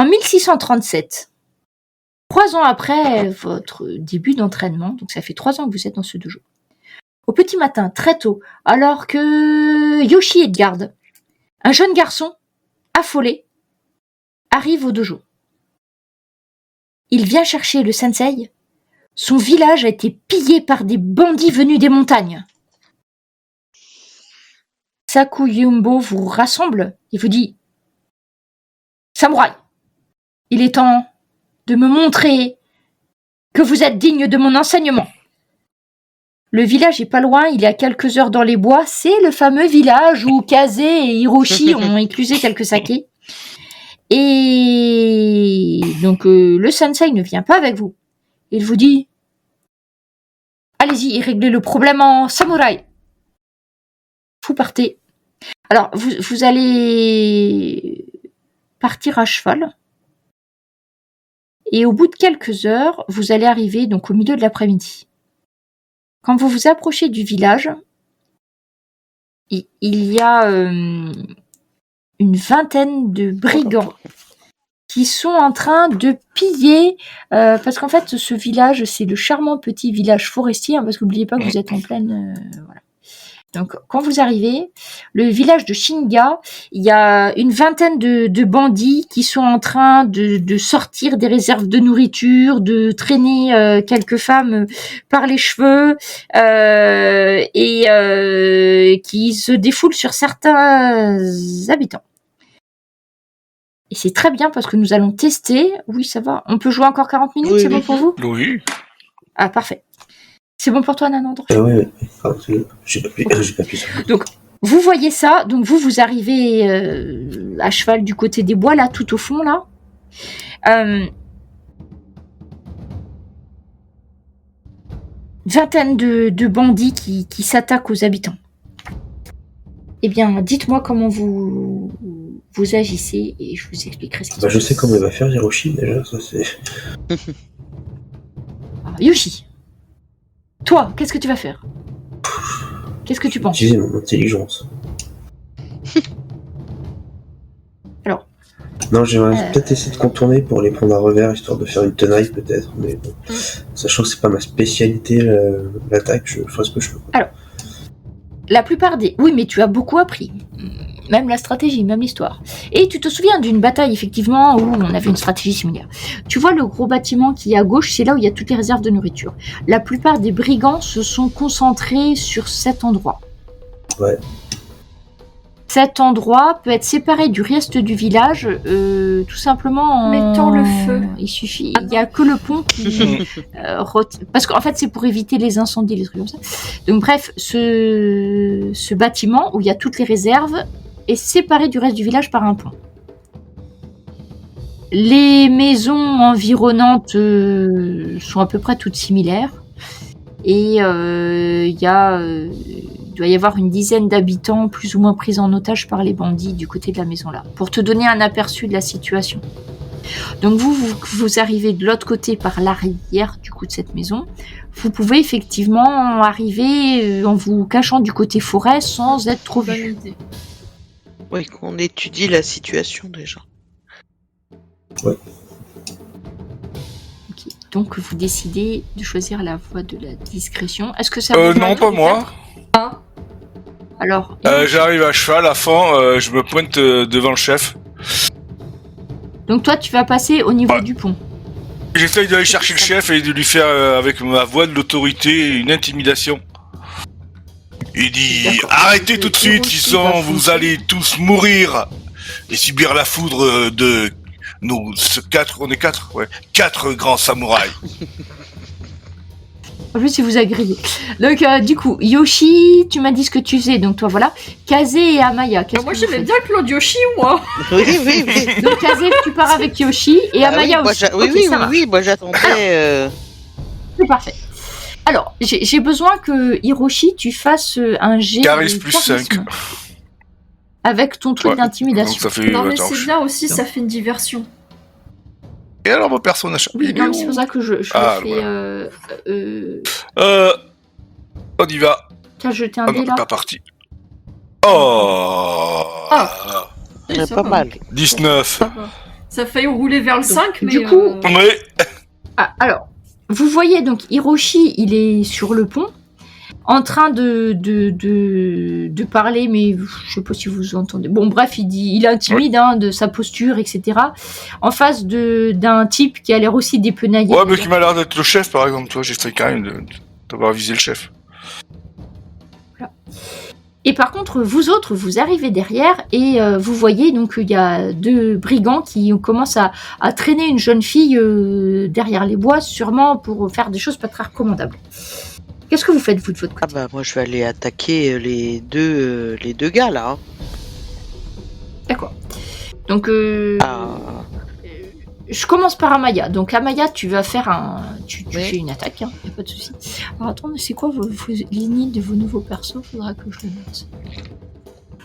En 1637, 3 ans après votre début d'entraînement, donc ça fait 3 ans que vous êtes dans ce dojo, au petit matin, très tôt, alors que Yoshi est de garde, un jeune garçon, affolé, arrive au dojo. Il vient chercher le sensei. Son village a été pillé par des bandits venus des montagnes. Sakuyumbo vous rassemble et vous dit « Samouraï, il est temps de me montrer que vous êtes digne de mon enseignement. » Le village est pas loin, il est à quelques heures dans les bois. C'est le fameux village où Kaze et Hiroshi ont éclusé quelques sakés. Et donc le sensei ne vient pas avec vous. Il vous dit « Allez-y et réglez le problème en samouraï. » Vous partez. Alors, vous allez partir à cheval. Et au bout de quelques heures, vous allez arriver donc au milieu de l'après-midi. Quand vous vous approchez du village, il y a une vingtaine de brigands qui sont en train de piller, parce qu'en fait, ce village, c'est le charmant petit village forestier, parce qu'oubliez pas que vous êtes en pleine... voilà. Donc, quand vous arrivez, le village de Shinga, il y a une vingtaine de bandits qui sont en train de sortir des réserves de nourriture, de traîner quelques femmes par les cheveux et qui se défoulent sur certains habitants. Et c'est très bien parce que nous allons tester. Oui, ça va. On peut jouer encore 40 minutes, c'est bon pour vous ? Oui. Ah, parfait. C'est bon pour toi, Nanandre ? Oui. Ah, j'ai pas pu ça. Donc, vous voyez ça. Donc, vous arrivez à cheval du côté des bois, là, tout au fond, là. Vingtaine de bandits qui s'attaquent aux habitants. Eh bien, dites-moi comment vous agissez et je vous expliquerai ce qui se passe. Je sais comment il va faire Hiroshi, déjà, ça c'est... Yoshi, toi, qu'est-ce que tu vas faire ? Qu'est-ce que tu penses ? Utiliser mon intelligence. Alors. Non, j'aimerais peut-être essayer de contourner pour les prendre à revers, histoire de faire une tenaille peut-être, mais bon. Sachant que c'est pas ma spécialité, l'attaque, je ferai ce que je peux. Alors, la plupart des... Oui, mais tu as beaucoup appris. Même la stratégie, même l'histoire. Et tu te souviens d'une bataille, effectivement, où on avait une stratégie similaire. Tu vois le gros bâtiment qui est à gauche, c'est là où il y a toutes les réserves de nourriture. La plupart des brigands se sont concentrés sur cet endroit. Ouais. Cet endroit peut être séparé du reste du village, tout simplement en... mettant le feu. Il suffit, il n'y a que le pont qui... parce qu'en fait, c'est pour éviter les incendies, les trucs comme ça. Donc bref, ce bâtiment, où il y a toutes les réserves, est séparé du reste du village par un pont. Les maisons environnantes sont à peu près toutes similaires. Et il doit y avoir une dizaine d'habitants plus ou moins pris en otage par les bandits du côté de la maison là. Pour te donner un aperçu de la situation. Donc vous arrivez de l'autre côté par l'arrière du coup de cette maison. Vous pouvez effectivement arriver en vous cachant du côté forêt sans être trop vu. Oui, qu'on étudie la situation déjà. Ouais. Okay. Donc vous décidez de choisir la voie de la discrétion. Est-ce que ça vous non, pas moi. Alors. J'arrive à cheval, à fond, je me pointe devant le chef. Donc toi, tu vas passer au niveau du pont. J'essaye d'aller chercher le chef et de lui faire, avec ma voix de l'autorité, une intimidation. Il dit « Arrêtez tout de suite, sinon vous allez tous mourir et subir la foudre de nous, on est 4, ouais, 4 grands samouraïs. » En plus, il vous a grillé. Donc, du coup, Yoshi, tu m'as dit ce que tu faisais. Donc, toi, voilà. Kaze et Amaya. Moi, j'aimais bien Claude Yoshi, moi. Oui. Donc, Kaze, tu pars avec Yoshi et Amaya aussi. Oui, moi, j'attendais... C'est parfait. Alors, j'ai besoin que, Hiroshi, tu fasses un jet Charisme de plus 5. Avec ton truc d'intimidation. Non, mais c'est bien aussi, ça fait une diversion. Et alors, mon personnage... Oui, non, mais c'est pour ça que je le fais... On y va. T'as jeté un dé, là ? Pas parti. Oh C'est pas mal. 19. Ça a failli rouler vers le 5, mais... Du coup... Ouais. Ah, alors, vous voyez donc Hiroshi, il est sur le pont, en train de parler, mais je sais pas si vous entendez. Bon, bref, il est intimide de sa posture, etc. En face d'un type qui a l'air aussi dépenaillé. Ouais, mais qui m'a l'air d'être le chef, par exemple. Toi, j'essaie quand même d'avoir visé le chef. Voilà. Et par contre, vous autres, vous arrivez derrière et vous voyez donc il y a 2 brigands qui commencent à traîner une jeune fille derrière les bois, sûrement pour faire des choses pas très recommandables. Qu'est-ce que vous faites, vous, de votre côté? Ah bah, moi, je vais aller attaquer les deux gars, là. Hein. D'accord. Donc, Ah. je commence par Amaya. Donc, Amaya, tu vas faire tu Oui. fais une attaque, y a pas de souci. Alors, attendez, c'est quoi vos lignes de vos nouveaux persos? Faudra que je le note.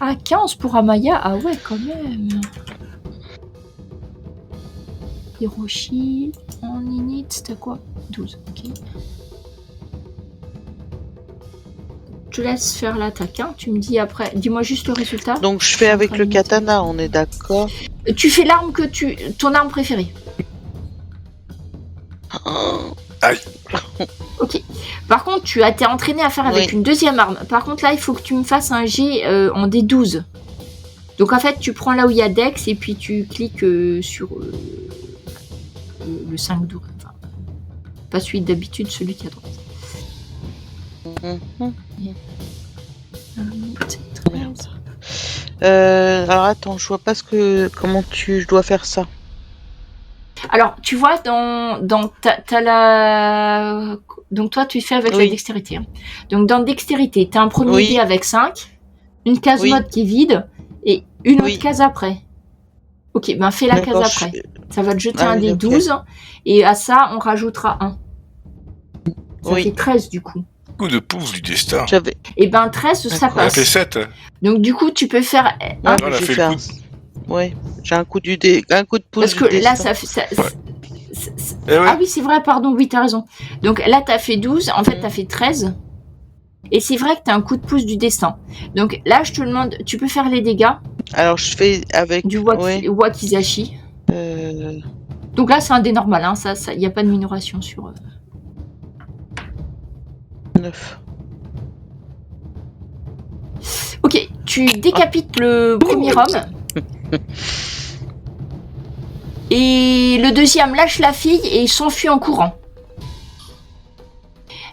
Ah, 15 pour Amaya? Ah ouais, quand même. Hiroshi, en init, c'était quoi? 12, ok. Je te laisse faire l'attaque, hein. Tu me dis après. Dis-moi juste le résultat. Donc, je fais avec le katana, on est d'accord? Tu fais l'arme ton arme préférée. Aïe. Ok. Par contre, t'es entraîné à faire avec une deuxième arme. Par contre, là, il faut que tu me fasses un jet en D12. Donc, en fait, tu prends là où il y a Dex et puis tu cliques sur le 5 12. Enfin, pas celui d'habitude, celui qui est à droite. Alors attends, je vois pas comment je dois faire ça. Alors, tu vois, t'as la... Donc toi, tu fais avec la dextérité. Hein. Donc dans dextérité, t'as un premier dé avec 5, une case mode qui est vide, et une autre case après. Ok, ben fais la case après. Ça va te jeter un dé 12, et à ça, on rajoutera 1. Ça fait 13 du coup. Coup de pouce du destin. Et ben 13, ça passe. Ça fait 7. Donc du coup, tu peux faire... on a fait le coup. Ouais, j'ai un coup de pouce. Parce que là, ça fait... Ah oui, c'est vrai, pardon, oui, t'as raison. Donc là, t'as fait 12, en fait, t'as fait 13. Et c'est vrai que t'as un coup de pouce du destin. Donc là, je te demande, tu peux faire les dégâts. Alors, je fais avec... Du Wakizashi. Donc là, c'est un dé normal, hein, il n'y a pas de minoration sur... 9. Ok, tu décapites le premier homme. Et le deuxième lâche la fille et s'enfuit en courant.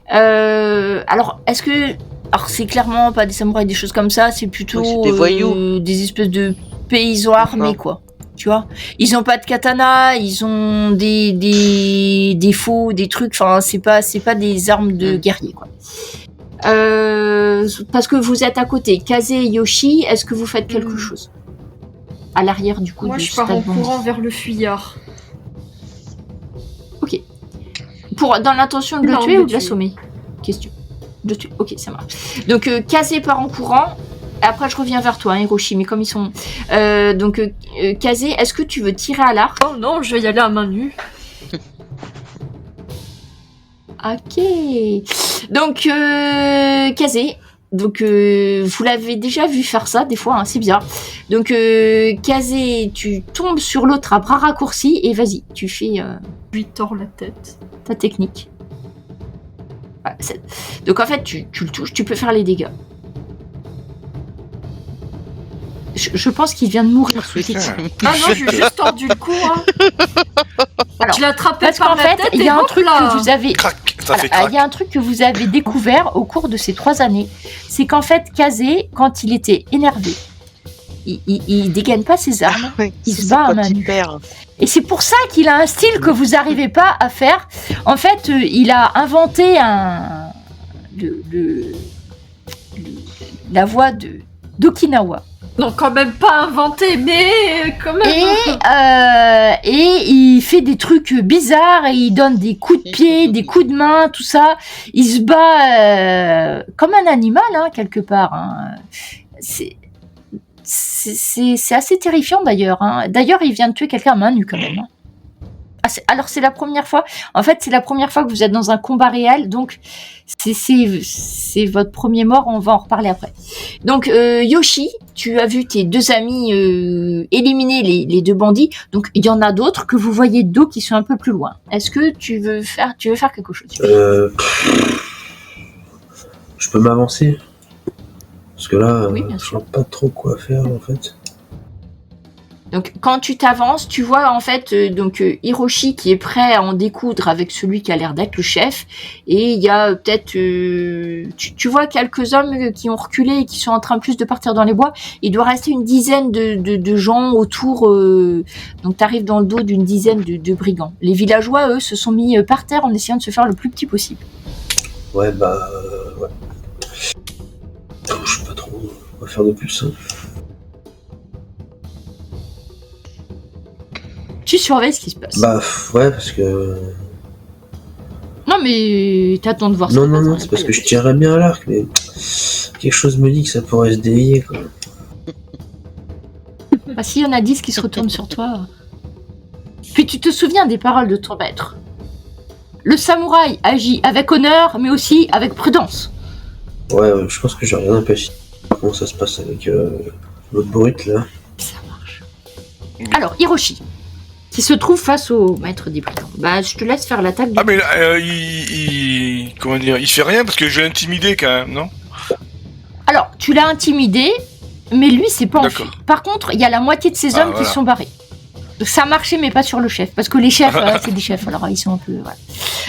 Alors, est-ce que... Alors, c'est clairement pas des samouraïs, des choses comme ça, c'est plutôt c'est des voyous. Des espèces de paysans armés, quoi. Tu vois, ils ont pas de katana, ils ont des faux, des trucs, enfin, c'est pas des armes de guerrier, quoi. Parce que vous êtes à côté, Kaze et Yoshi, est-ce que vous faites quelque chose à l'arrière du coup? Moi, je pars en courant vers le fuyard. Ok. Dans l'intention de le tuer ou de l'assommer? Question. De tuer. Ok, ça marche. Donc, Kaze part en courant. Après, je reviens vers toi, Hiroshi, mais comme ils sont... donc, Kaze, est-ce que tu veux tirer à l'arc? Oh non, je vais y aller à main nue. Ok. Donc, Kaze, vous l'avez déjà vu faire ça, des fois, hein, c'est bizarre. Donc, Kaze, tu tombes sur l'autre à bras raccourcis, et vas-y, tu fais... Je lui tords la tête. Ta technique. Voilà, donc, en fait, tu le touches, tu peux faire les dégâts. Je pense qu'il vient de mourir sous tes tirs. Ah non, j'ai juste tordu le cou. Hein. Alors, je l'ai attrapé parce par qu'en la fait, tête il y a un truc que vous avez. Il y a un truc que vous avez découvert au cours de ces 3 années, c'est qu'en fait, Kaze, quand il était énervé, il dégaine pas ses armes, il se bat à main nue. Et c'est pour ça qu'il a un style que vous n'arrivez pas à faire. En fait, il a inventé la voix d'Okinawa. Non, quand même pas inventé, mais quand même. Et il fait des trucs bizarres et il donne des coups de pied, des coups de main, tout ça. Il se bat comme un animal, hein, quelque part. Hein. C'est assez terrifiant d'ailleurs. Hein. D'ailleurs, il vient de tuer quelqu'un à main nue quand même. Hein. c'est la première fois. En fait, c'est la première fois que vous êtes dans un combat réel, donc c'est votre premier mort. On va en reparler après. Donc Yoshi, tu as vu tes deux amis éliminer les deux bandits. Donc il y en a d'autres que vous voyez d'eau qui sont un peu plus loin. Est-ce que tu veux faire quelque chose? Je peux m'avancer parce que là, Oui, bien je sûr. vois pas trop quoi faire en fait. Donc quand tu t'avances, tu vois en fait Hiroshi qui est prêt à en découdre avec celui qui a l'air d'être le chef, et il y a peut-être tu vois quelques hommes qui ont reculé et qui sont en train plus de partir dans les bois. Il doit rester une dizaine de gens autour, donc tu arrives dans le dos d'une dizaine de brigands. Les villageois, eux, se sont mis par terre en essayant de se faire le plus petit possible. Ouais. Je sais pas trop quoi faire de plus. Tu surveilles ce qui se passe. Ouais, parce que... Non mais t'attends de voir ça. Non, c'est parce que je tirerais bien à l'arc, mais quelque chose me dit que ça pourrait se délier, quoi. Bah, s'il y en a 10 qui se retournent sur toi... Puis tu te souviens des paroles de ton maître. Le samouraï agit avec honneur, mais aussi avec prudence. Ouais, je pense que j'ai rien empêché. Comment ça se passe avec l'autre brute, là? Ça marche. Alors, Hiroshi, qui se trouve face au maître des brigands. Bah, je te laisse faire l'attaque. Ah, mais là, comment dire, il fait rien parce que je l'ai intimidé quand même, non? Alors, tu l'as intimidé, mais lui, c'est pas enfui. D'accord. Par contre, il y a la moitié de ces hommes voilà. qui sont barrés. Donc, ça marchait, mais pas sur le chef. Parce que les chefs, c'est des chefs, alors ils sont un peu... Voilà.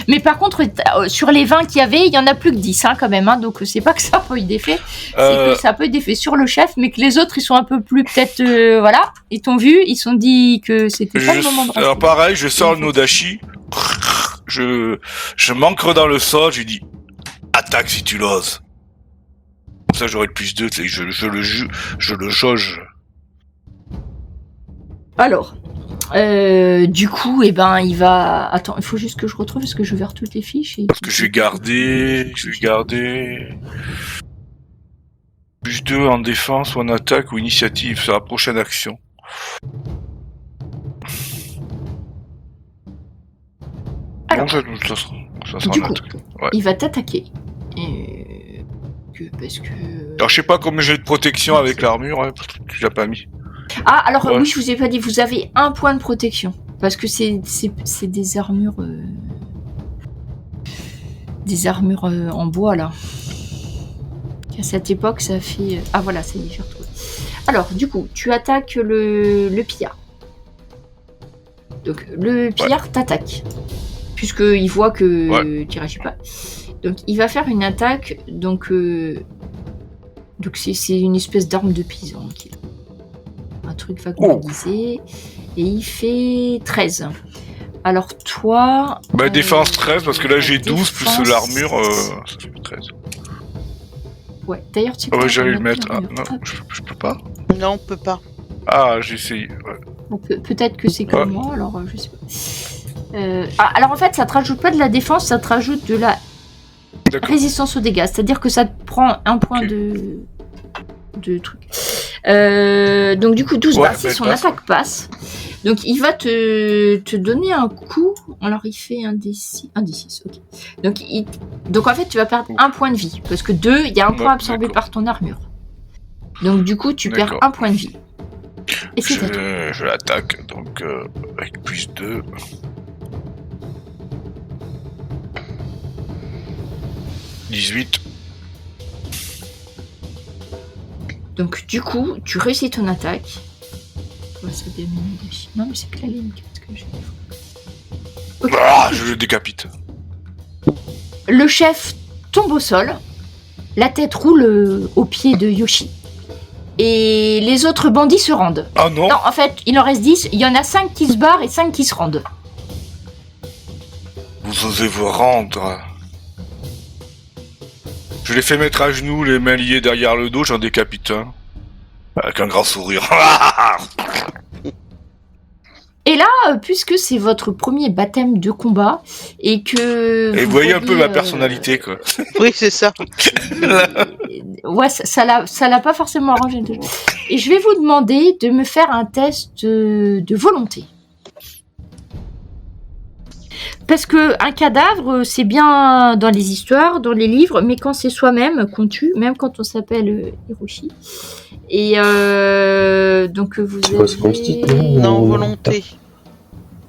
Mais par contre, sur les 20 qu'il y avait, il y en a plus que 10 quand même. Donc, c'est pas que ça n'a pas eu d'effet. C'est que ça a pas eu d'effet sur le chef, mais que les autres, ils sont un peu plus peut-être... voilà, ils t'ont vu, ils se sont dit que c'était pas le moment de... Alors pareil, je sors le Nodashi, je m'ancre dans le sol, je lui dis attaque si tu l'oses. Comme ça j'aurai le plus 2, je le jauge. Alors, du coup, il va... Attends, il faut juste que je retrouve parce que je vais vers toutes les fiches. Parce que je vais garder plus 2 en défense ou en attaque ou initiative sur la prochaine action. Alors, bon, ça sera du un coup, truc. Ouais. il va t'attaquer. Parce que... Alors je sais pas combien j'ai de protection avec l'armure, hein, tu l'as pas mis. Ah, alors Ouais. oui, je vous ai pas dit, vous avez 1 point de protection. Parce que c'est des armures... Des armures en bois, là. À cette époque, ça fait... Ah voilà, ça y est, j'ai retrouvé. Alors, du coup, tu attaques le pillard. Donc, le pillard t'attaque. Puisqu'il voit que tu réagis pas. Donc, il va faire une attaque. Donc c'est une espèce d'arme de paysan. Un truc vaguement aiguisé. Et il fait 13. Alors, toi... Défense 13, parce que là j'ai 12 défense... plus l'armure, ça fait 13. Ouais, d'ailleurs, tu sais Ah ouais, quoi, j'allais on le va mettre. Ah, l'armure. non, je peux pas. Non, on peut pas. Ah, j'ai essayé. Ouais. Bon, peut-être que c'est comme moi, alors je sais pas. Alors en fait, ça te rajoute pas de la défense, ça te rajoute de la D'accord. résistance aux dégâts. C'est-à-dire que ça te prend 1 point de truc. Donc du coup, 12, si son attaque passe. Donc il va te donner un coup. Alors il fait un D6, ok. Donc en fait, tu vas perdre 1 point de vie. Parce que 2, il y a un point absorbé par ton armure. Donc du coup, tu perds 1 point de vie. Et c'est à toi. Je l'attaque, donc avec plus 2. « 18. Donc du coup, tu réussis ton attaque. Ouais, c'est bien mis. Non, mais c'est que la ligne que j'ai. Okay. Ah, je le décapite. Le chef tombe au sol. La tête roule au pied de Yoshi. Et les autres bandits se rendent. Ah non. Non, en fait, il en reste 10. Il y en a 5 qui se barrent et 5 qui se rendent. Vous osez vous rendre. Je les fais mettre à genoux, les mains liées derrière le dos, j'en décapite un. Avec un grand sourire. Et là, puisque c'est votre premier baptême de combat, et que... Et vous voyez un peu ma personnalité, quoi. Oui, c'est ça. Ouais, ça l'a pas forcément arrangé. Et je vais vous demander de me faire un test de volonté. Parce que un cadavre, c'est bien dans les histoires, dans les livres, mais quand c'est soi-même qu'on tue, même quand on s'appelle Hiroshi. Et donc vous C'est quoi, c'est avez... constit, Non, Ou- volonté.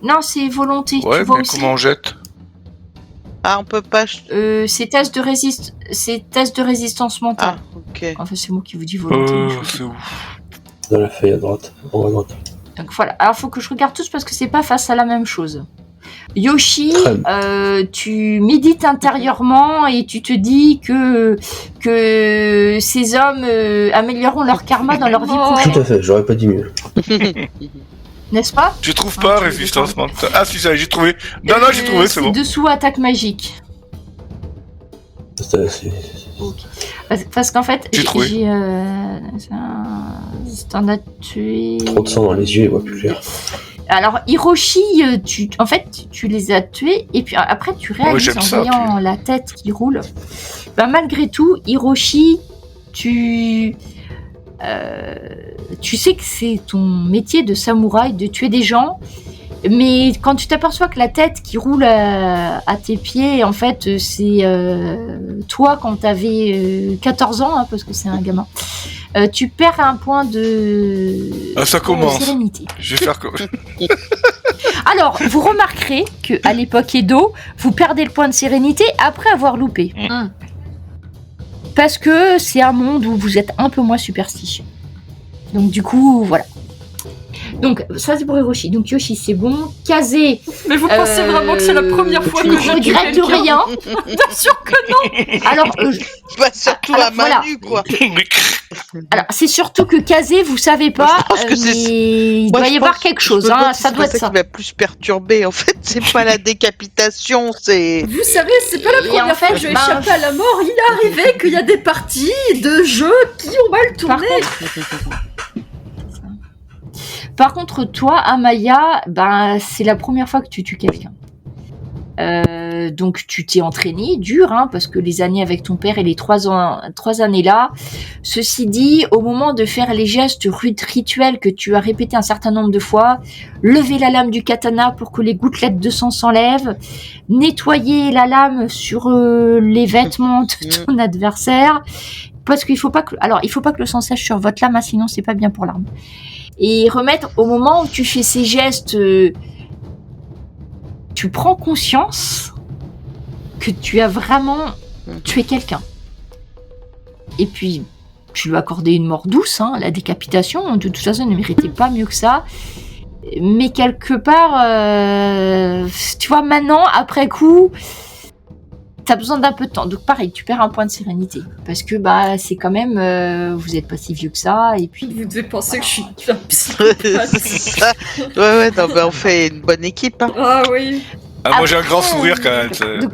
Non, c'est volonté. Ouais, tu vois mais aussi. comment on jette? Ah, on peut pas. C'est test de résistance mentale. Ah, ok. Enfin, c'est moi qui vous dis volonté. mais je vous dis C'est pas. ouf. Dans la feuille à droite, en haut à droite. Donc voilà. Alors, faut que je regarde tous parce que c'est pas face à la même chose. Yoshi, Très tu médites intérieurement et tu te dis que ces hommes amélioreront leur karma dans leur vie Oh. prochaine, Tout à fait, j'aurais pas dit mieux. n'est-ce pas? Je trouve pas tu es résistance mentale. Ah si, ça y est, j'ai trouvé. Non, j'ai trouvé, c'est bon. Dessous attaque magique. Parce qu'en fait, J'ai trouvé. t'en as tué. Trop de sang dans les yeux, il voit plus clair. Alors Hiroshi, tu les as tués et puis après tu réalises j'aime en ça, voyant la tête qui roule. Ben, malgré tout, Hiroshi, tu sais que c'est ton métier de samouraï de tuer des gens, mais quand tu t'aperçois que la tête qui roule à tes pieds, en fait, c'est toi quand t'avais 14 ans, hein, parce que c'est un gamin. Tu perds un point de, Ça commence. de sérénité. Je vais faire comme... Alors, vous remarquerez qu'à l'époque Edo, vous perdez le point de sérénité après avoir loupé. Parce que c'est un monde où vous êtes un peu moins superstitieux. Donc du coup, voilà. Donc ça c'est pour Hiroshi. Donc Yoshi c'est bon. Kazé, Mais vous pensez vraiment que c'est la première fois tu que ne je tue regrettes quelqu'un? rien. Bien sûr que non. Alors, Bah, surtout alors, à main voilà. nue, quoi. alors c'est surtout que Kazé, vous savez pas, Je pense que c'est- mais il Moi, doit je y avoir pense- quelque je chose. me Hein, demande si ça c'est doit pas être ça. qui m'a plus perturbé. En fait, c'est pas la décapitation, c'est. Vous savez, c'est pas la Et première en fait, fois que je vais ben, échapper à la mort. Il est arrivé qu'il y a des parties de jeux qui ont mal Par tourné. Par contre, toi, Amaya, ben, c'est la première fois que tu tues quelqu'un. Donc tu t'es entraîné dur, hein, parce que les années avec ton père et les 3 années là. Ceci dit, au moment de faire les gestes rituels que tu as répétés un certain nombre de fois, lever la lame du katana pour que les gouttelettes de sang s'enlèvent, nettoyer la lame sur les vêtements de ton adversaire, parce qu'il faut pas que, il faut pas que le sang sèche sur votre lame, hein, sinon c'est pas bien pour l'arme. Et remettre au moment où tu fais ces gestes. Tu prends conscience que tu as vraiment tué quelqu'un. Et puis, tu lui as accordé une mort douce, hein, la décapitation. De toute façon, elle ne méritait pas mieux que ça. Mais quelque part, tu vois, maintenant, après coup, t'as besoin d'un peu de temps. Donc pareil, tu perds un point de sérénité. Parce que bah, c'est quand même, vous n'êtes pas si vieux que ça. Et puis, Vous devez penser que je suis un C'est psychopathe. ça. Ouais, non, mais on fait une bonne équipe, hein. Ah oui. Ah, moi j'ai un grand Après, sourire quand même. donc,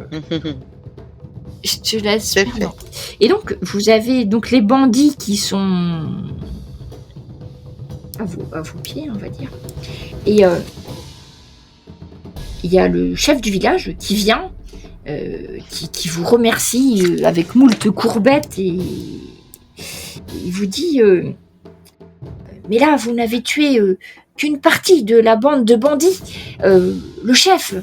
je te laisse. C'est faire. Et donc, vous avez donc les bandits qui sont à vos pieds, on va dire. Et il y a le chef du village qui vient, qui vous remercie avec moult courbettes et il vous dit mais là, vous n'avez tué qu'une partie de la bande de bandits. Le chef,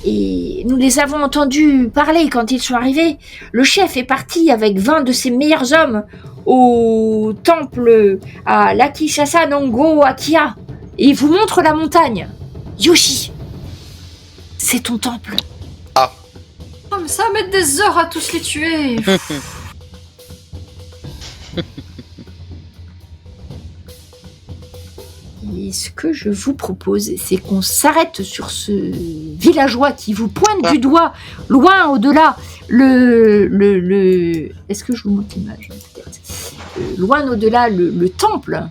et nous les avons entendus parler quand ils sont arrivés. Le chef est parti avec 20 de ses meilleurs hommes au temple à l'Akishasa Nongo Akia. Et il vous montre la montagne. Yoshi, c'est ton temple. Oh, mais ça va mettre des heures à tous les tuer. Et ce que je vous propose, c'est qu'on s'arrête sur ce villageois qui vous pointe du doigt, loin au-delà, Est-ce que je vous montre l'image peut-être loin au-delà, le temple,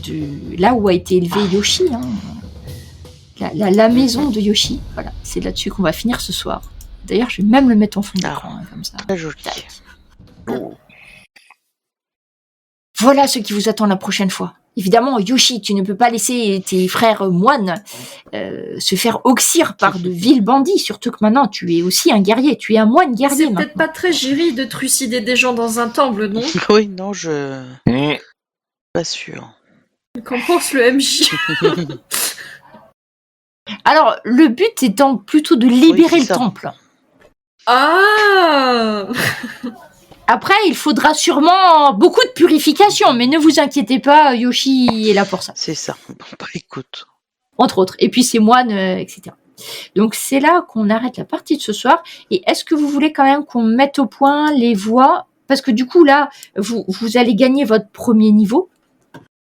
de là où a été élevé Yoshi, hein. La maison de Yoshi. Voilà, c'est là-dessus qu'on va finir ce soir. D'ailleurs, je vais même le mettre en fond d'écran, hein, comme ça. Très joli. Tac. Voilà ce qui vous attend la prochaine fois. Évidemment, Yoshi, tu ne peux pas laisser tes frères moines se faire oxyre par de vils bandits, surtout que maintenant, tu es aussi un guerrier, tu es un moine guerrier C'est maintenant. peut-être pas très giri de trucider des gens dans un temple, non? Oui, non, je. Mmh. Pas sûr. Qu'en pense le MJ? Alors, le but étant plutôt de libérer c'est le ça. temple. Ah Après, il faudra sûrement beaucoup de purification, mais ne vous inquiétez pas, Yoshi est là pour ça, C'est ça. Bon, bah, écoute. entre autres. Et puis, c'est moine, etc. Donc, c'est là qu'on arrête la partie de ce soir. Et est-ce que vous voulez quand même qu'on mette au point les voies? Parce que du coup, là, vous allez gagner votre premier niveau.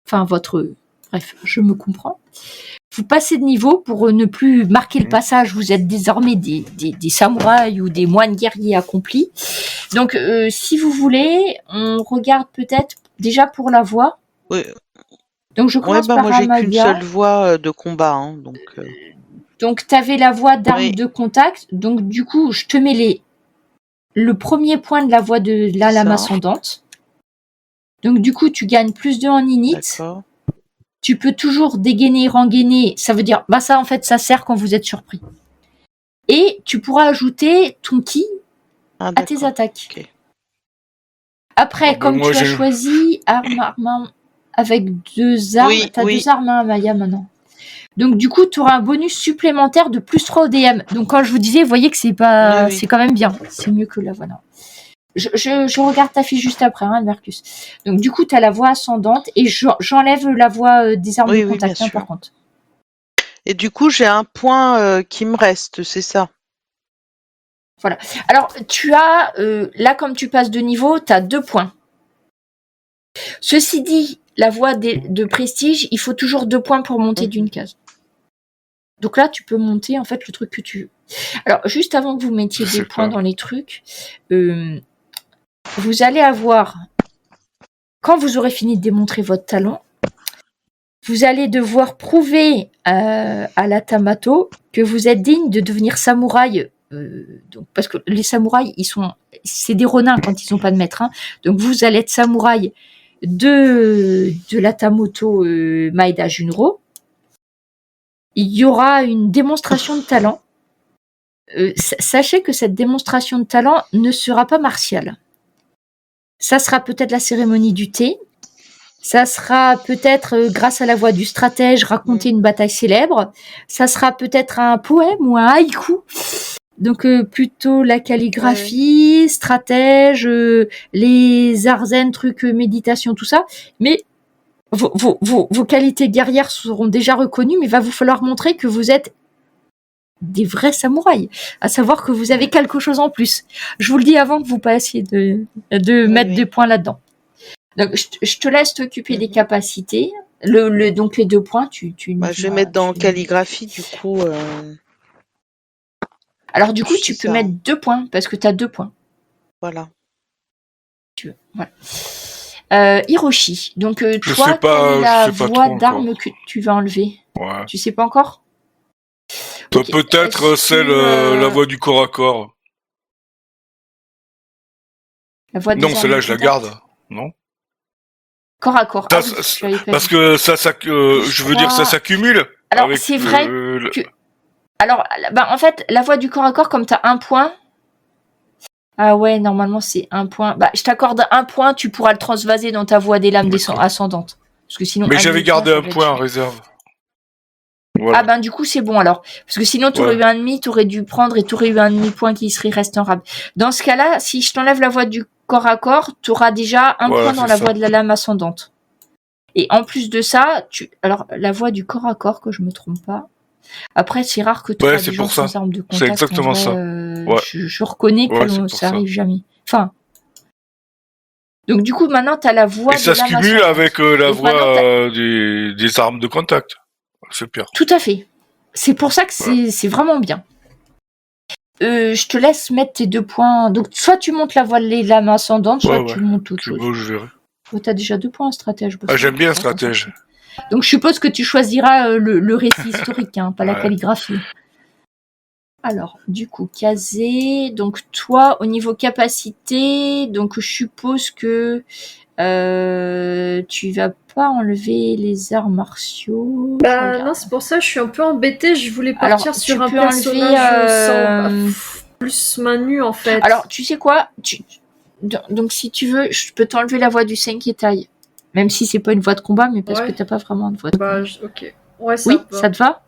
Enfin, bref, je me comprends. Vous passez de niveau pour ne plus marquer le passage. Vous êtes désormais des samouraïs ou des moines guerriers accomplis. Donc, si vous voulez, on regarde peut-être déjà pour la voie. Oui. Donc, je commence par moi j'ai qu'une Amaya. seule voie de combat, hein, donc. Donc, tu avais la voie d'arme Oui. de contact. Donc, du coup, je te mets le premier point de la voie de la lame Ça. ascendante. Donc, du coup, tu gagnes plus 2 en init. D'accord. Tu peux toujours dégainer, rengainer. Ça veut dire, ça, en fait, ça sert quand vous êtes surpris. Et tu pourras ajouter ton ki Ah, à tes d'accord. attaques. Ok. Après, comme moi, tu as j'ai- choisi arme avec 2 armes, Oui, t'as oui. 2 armes, hein, Maya, maintenant. Donc, du coup, tu auras un bonus supplémentaire de plus 3 au DM. Donc, quand je vous disais, vous voyez que c'est pas, Oui. c'est quand même bien. C'est mieux que la voie. Non. Je regarde ta fiche juste après, hein, Mercus. Donc, du coup, tu as la voie ascendante et j'enlève la voie des armes Oui, de oui, contact, bien hein, par sûr. contre. Et du coup, j'ai un point qui me reste, c'est ça. Alors, tu as, là, comme tu passes de niveau, tu as 2 points. Ceci dit, la voie de prestige, il faut toujours 2 points pour monter d'une case. Donc là, tu peux monter, en fait, le truc que tu veux. Alors, juste avant que vous mettiez Je des sais points pas. dans les trucs, vous allez avoir, quand vous aurez fini de démontrer votre talent, vous allez devoir prouver à la Tamato que vous êtes digne de devenir samouraï. Donc, parce que les samouraïs, c'est des renins quand ils n'ont pas de maître. Hein. Donc, vous allez être samouraï de la Tamato Maeda Junro. Il y aura une démonstration de talent. Sachez que cette démonstration de talent ne sera pas martiale. Ça sera peut-être la cérémonie du thé. Ça sera peut-être, grâce à la voix du stratège, raconter une bataille célèbre. Ça sera peut-être un poème ou un haïku. Donc, plutôt la calligraphie, stratège, les arts zen, trucs, méditation, tout ça. Mais vos qualités guerrières seront déjà reconnues, mais il va vous falloir montrer que vous êtes des vrais samouraïs, à savoir que vous avez quelque chose en plus. Je vous le dis avant que vous passiez de mettre des points là-dedans. Donc, je te laisse t'occuper des capacités. Donc, les 2 points, tu Je vais mettre dans calligraphie, du coup. Alors, du coup, C'est tu peux ça. mettre 2 points, parce que tu as 2 points. Voilà. Tu veux. Voilà. Hiroshi. Donc, Je toi, sais pas, quelle est la je sais pas voie trop d'arme encore. que tu vas enlever? Ouais. Tu sais pas encore? Ok. Peut-être Est-ce celle, que, la voix du corps à corps. la voie des Non, armes celle-là, de je la contact. garde. Non? Corps à corps. Ça, Ah oui, je l'avais pas parce vu. que je veux dire, ça s'accumule. Alors, avec, c'est vrai que... Alors, en fait, la voie du corps à corps, comme tu as 1 point... Ah ouais, normalement, c'est 1 point. Je t'accorde 1 point, tu pourras le transvaser dans ta voie des lames ascendantes. Parce que sinon, Mais j'avais gardé un ça va point être en chiant. réserve. Voilà. Ah du coup, c'est bon alors. Parce que sinon, tu aurais eu un demi, tu aurais dû prendre et tu aurais eu un demi-point qui serait restaurable. Dans ce cas-là, si je t'enlève la voie du corps à corps, tu auras déjà 1 point dans la voie de la lame ascendante. Et en plus de ça, alors la voie du corps à corps, que je me trompe pas. Après, c'est rare que tu aies des gens sans arme de contact. C'est exactement ça. Je reconnais que ça arrive jamais. Enfin. Donc du coup, maintenant, tu as la voie de la lame ascendante. Et ça se cumule avec la voie des armes de contact. C'est pire. Tout à fait. C'est pour ça que c'est vraiment bien. Je te laisse mettre tes 2 points. Donc, soit tu montes la voie de la main ascendante, soit tu montes autre chose. Je verrai. T'as déjà 2 points en stratège. J'aime bien stratège. Donc, je suppose que tu choisiras le récit historique, hein, pas la calligraphie. Alors, du coup, casé. Donc, toi, au niveau capacité, donc je suppose que tu vas pas enlever les arts martiaux. Non, c'est pour ça que je suis un peu embêtée. Je voulais partir sur un personnage sans plus main nue, en fait. Alors, tu sais quoi? Donc, si tu veux, je peux t'enlever la voix du Senketai. Même si c'est pas une voie de combat, mais parce que t'as pas vraiment de voie de combat. Ok. Ouais, ça oui, ça te va?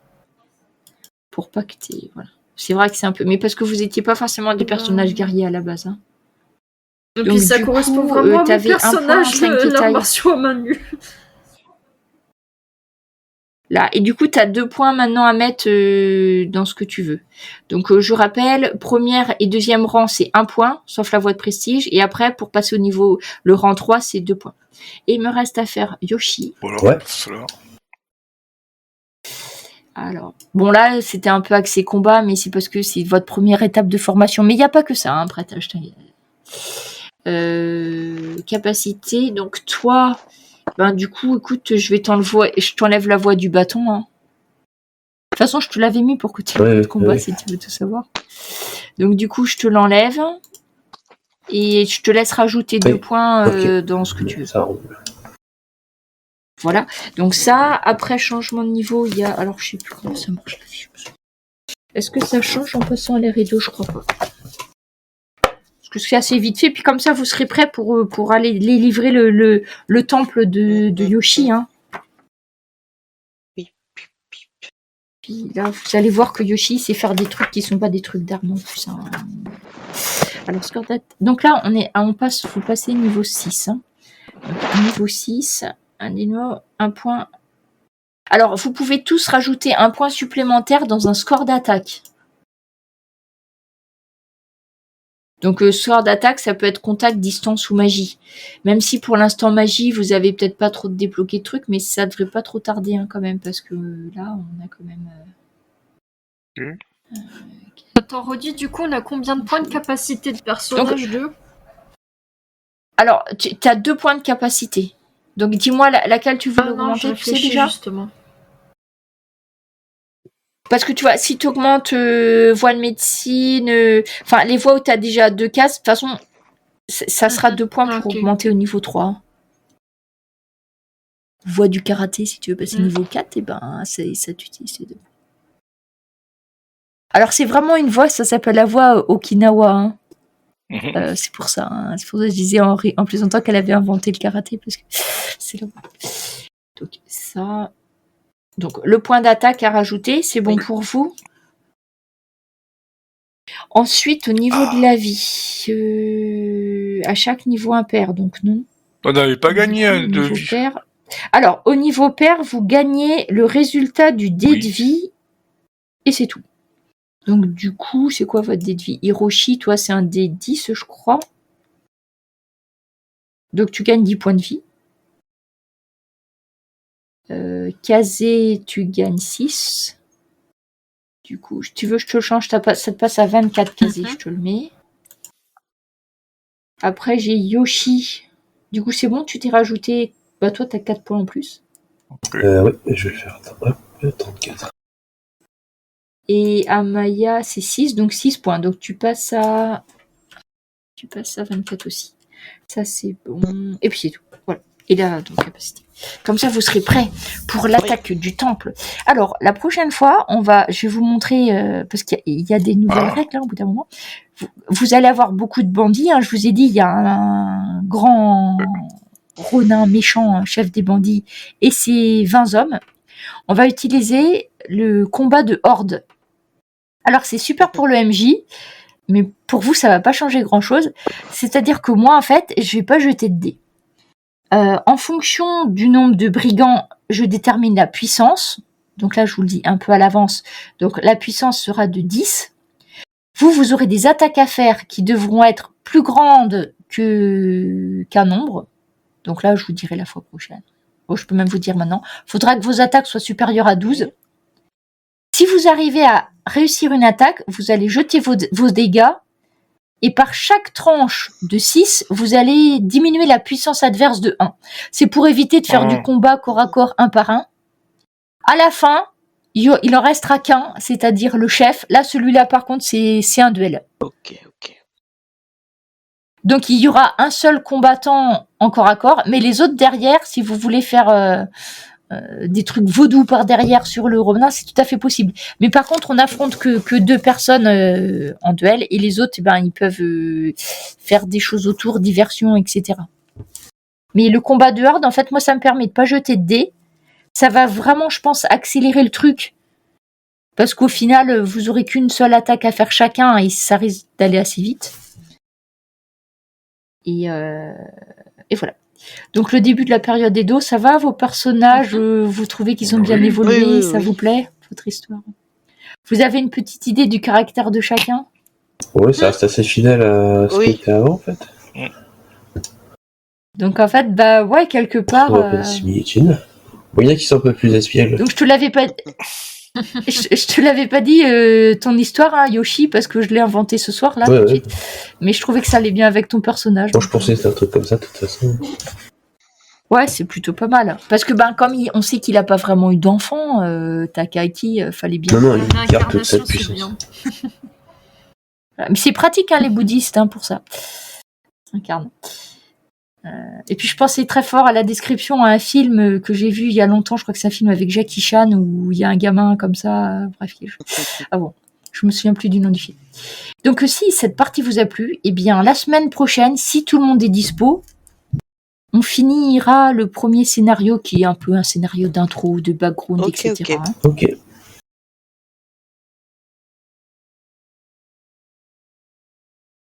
Pour pas que t'aies... Voilà. C'est vrai que c'est un peu... Mais parce que vous étiez pas forcément des personnages guerriers à la base. Hein. Donc ça du correspond coup, vraiment à mon t'avais un point en personnage, cinquième l'art taille. martiaux à main nue. Là. Et du coup, tu as 2 points maintenant à mettre dans ce que tu veux. Donc, je rappelle, première et deuxième rang, c'est 1 point, sauf la voie de prestige. Et après, pour passer au niveau, le rang 3, c'est 2 points. Et il me reste à faire Yoshi. Voilà, Ouais. cela. Alors, bon là, c'était un peu axé combat, mais c'est parce que c'est votre première étape de formation. Mais il n'y a pas que ça, hein, prêtage. Capacité, donc toi... Ben, du coup, écoute, je t'enlève la voie du bâton. Hein. De toute façon, je te l'avais mis pour que tu aies Ouais, de combat ouais. si tu veux tout savoir. Donc, du coup, je te l'enlève. Et je te laisse rajouter 2 points Ok. dans ce que tu veux. Ça roule. Voilà. Donc, ça, après changement de niveau, il y a. Alors, je sais plus comment ça marche la fiche. Est-ce que ça change en passant à les rideaux? Je crois pas. Parce que c'est assez vite fait. Puis, comme ça, vous serez prêts pour aller les livrer le temple de Yoshi. Hein. Puis là, vous allez voir que Yoshi sait faire des trucs qui sont pas des trucs d'armes en plus. Hein. Alors, donc là, faut passer niveau 6. Hein. Donc, niveau 6, un point. Alors, vous pouvez tous rajouter un point supplémentaire dans un score d'attaque. Donc, score d'attaque, ça peut être contact, distance ou magie. Même si pour l'instant, magie, vous avez peut-être pas trop débloqué de trucs, mais ça devrait pas trop tarder hein, quand même, parce que là, on a quand même... Attends, redis, du coup, on a combien de points de capacité de personnage de... Alors, tu as 2 points de capacité. Donc, dis-moi laquelle tu veux augmenter, tu sais déjà justement. Parce que tu vois, si tu augmentes voie de médecine, les voies où tu as déjà 2 cases, de toute façon, ça sera 2 points pour augmenter au niveau 3. Voie du karaté, si tu veux passer niveau 4, et ben, ça t'utilise les 2. Alors, c'est vraiment une voie, ça s'appelle la voie Okinawa. Hein. C'est pour ça. Hein. C'est pour ça que je disais en plaisantant qu'elle avait inventé le karaté, parce que c'est la voie. Donc, ça... Donc, le point d'attaque à rajouter, c'est bon pour vous. Ensuite, au niveau de la vie, à chaque niveau impair, donc non. On n'avait pas gagné de vie. Pair. Alors, au niveau pair, vous gagnez le résultat du dé de vie et c'est tout. Donc, du coup, c'est quoi votre dé de vie? Hiroshi, toi, c'est un dé 10, je crois. Donc, tu gagnes 10 points de vie. Kaze, tu gagnes 6. Du coup, si tu veux, je te le change, ça te passe à 24 Kaze, je te le mets. Après, j'ai Yoshi. Du coup, c'est bon, tu t'es rajouté... Bah, toi, t'as 4 points en plus. Oui, je vais faire 34. Et Amaya, c'est 6, donc 6 points. Donc, tu passes à 24 aussi. Ça, c'est bon. Et puis, c'est tout. Voilà. Et là, donc, capacité. Comme ça, vous serez prêts pour l'attaque du temple. Alors, la prochaine fois, je vais vous montrer, parce qu'il y a des nouvelles règles, hein, au bout d'un moment. Vous allez avoir beaucoup de bandits. Hein, je vous ai dit, il y a un grand Ronin méchant, chef des bandits, et ses 20 hommes. On va utiliser le combat de horde. Alors, c'est super pour le MJ, mais pour vous, ça va pas changer grand-chose. C'est-à-dire que moi, en fait, je vais pas jeter de dés. En fonction du nombre de brigands, je détermine la puissance. Donc là, je vous le dis un peu à l'avance. Donc la puissance sera de 10. Vous aurez des attaques à faire qui devront être plus grandes qu'un nombre. Donc là, je vous dirai la fois prochaine. Bon, je peux même vous dire maintenant. Il faudra que vos attaques soient supérieures à 12. Si vous arrivez à réussir une attaque, vous allez jeter vos dégâts. Et par chaque tranche de 6, vous allez diminuer la puissance adverse de 1. C'est pour éviter de faire du combat corps à corps un par un. À la fin, il en restera qu'un, c'est-à-dire le chef. Là, celui-là, par contre, c'est un duel. Ok. Donc, il y aura un seul combattant en corps à corps, mais les autres derrière, si vous voulez faire des trucs vaudous par derrière sur le Ronin, c'est tout à fait possible. Mais par contre, on n'affronte que 2 personnes en duel, et les autres, ils peuvent faire des choses autour, diversion, etc. Mais le combat de horde, en fait, moi, ça me permet de pas jeter de dés. Ça va vraiment, je pense, accélérer le truc. Parce qu'au final, vous aurez qu'une seule attaque à faire chacun et ça risque d'aller assez vite. Et voilà. Donc le début de la période Edo, ça va? Vos personnages, vous trouvez qu'ils ont bien évolué? Oui, ça oui. vous plaît, votre histoire? Vous avez une petite idée du caractère de chacun? Oui, ça reste assez fidèle à ce Oui. qu'il était avant, en fait. Donc en fait, bah ouais, quelque part... On va pas de similitude. Bon, il y en a qui sont un peu plus espiègles. Donc je te l'avais pas... je te l'avais pas dit, ton histoire, hein, Yoshi, parce que je l'ai inventé ce soir, là, Ouais, tout de ouais. suite. Mais je trouvais que ça allait bien avec ton personnage. Moi, je pensais que c'était un truc comme ça, de toute façon. Ouais, c'est plutôt pas mal. Parce que ben, comme on sait qu'il a pas vraiment eu d'enfant, Takahiki, fallait bien... Non, il garde toute cette L'incarnation, c'est puissance. bien. Mais c'est pratique, hein, les bouddhistes, hein, pour ça. S'incarne. Et puis je pensais très fort à la description à un film que j'ai vu il y a longtemps, je crois que c'est un film avec Jackie Chan où il y a un gamin comme ça, bref. Ah bon, je me souviens plus du nom du film. Donc si cette partie vous a plu, eh bien la semaine prochaine, si tout le monde est dispo, on finira le premier scénario qui est un peu un scénario d'intro, de background, Ok, etc. ok. hein. Ok.